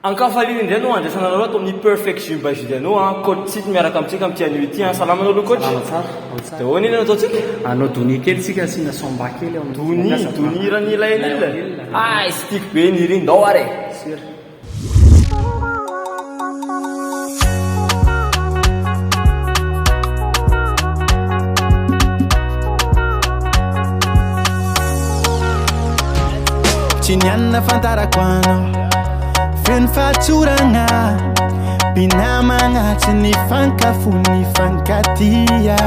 Ankafaliana indray no andrasana anareo ato amin'ny perfect gym by Julie anao coach Tsity miaraka amintsika amin'ny tian'io ity salama anao aloha coach. Dia hoana iny ataontsika? Anao doni kely sika asina somba kely ao Doni ran'ila ay sy tiako be ny riny dao are. Tsy nianina fantarako anao feno fahatsoragna mpinamagna tsy ny fankafo ny fankatia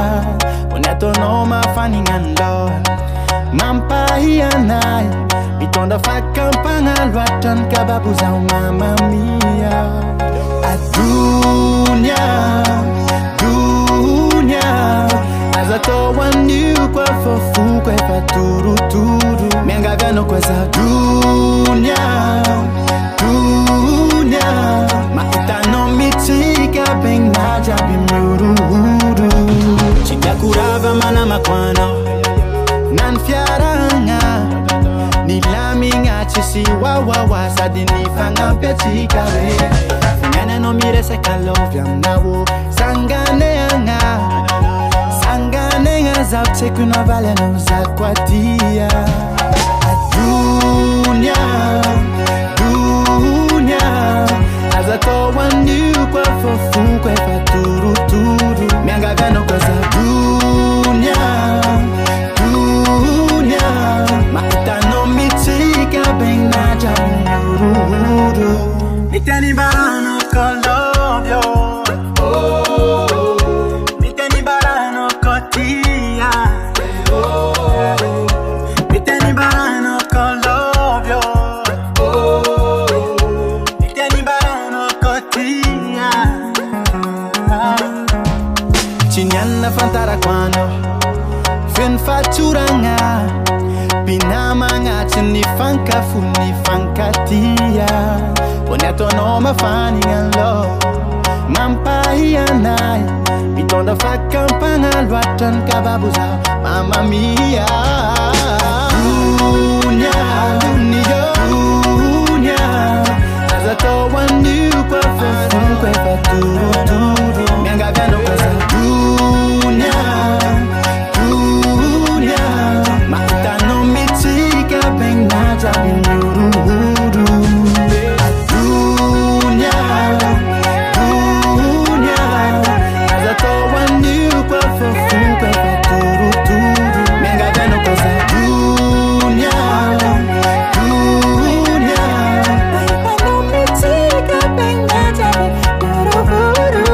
ho ny ataonao mafaninandao mampahianay mitondra fakampagna loatra ny kababo zaho mamamia adonia aza tao anio koa fofoko efa torotoro miangavianao koa za dunia mahitanao mitsika begna jiaby miorohoro tsy tiako rava manamako anao na ny fiaragna ny lamigna tsisy wawawa sady ny fagnampy atsika re fiainanao miresaka lovy aminao sanganeagna zaho tsy haiko navaly anao zako atia adonia aza tao anio koa fofoko efa torotoro miangavianao koa za dunia mahitanao mitsika begna jiaby miteny barano kolovyo miteny barano kotia miteny barano kolovyo miteny barano kotia tsy nianina fantarako anao feno fahatsoragna mpinamagna tsy ny fankafo ny fankatia ho ny ataonao mafaninalo mampahianay mitondra fakampagna loatra ny kababo zaho mamamia dunia aza tao anio koa fofoko efa torotoro miangavianao koa za dunia mahitanao mitsika begna jiaby miorohoro aza tao anio koa fofoko efa torotoro miangavianao koa za dunia mahitanao mitsika begna jiaby miorohoro.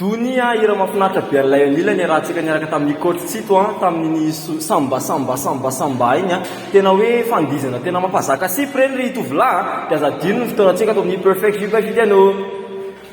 Donia ira mahafinaritra be an'ilay anilany rahantsika niaraka tamin'ny coach Tsito tamin'ny samba igny tena hoe fandizana tena mampazaka sipy reny ry tovolahy dia aza dino ny fotoanantsika ato amin'ny perfect gym by Julie anao.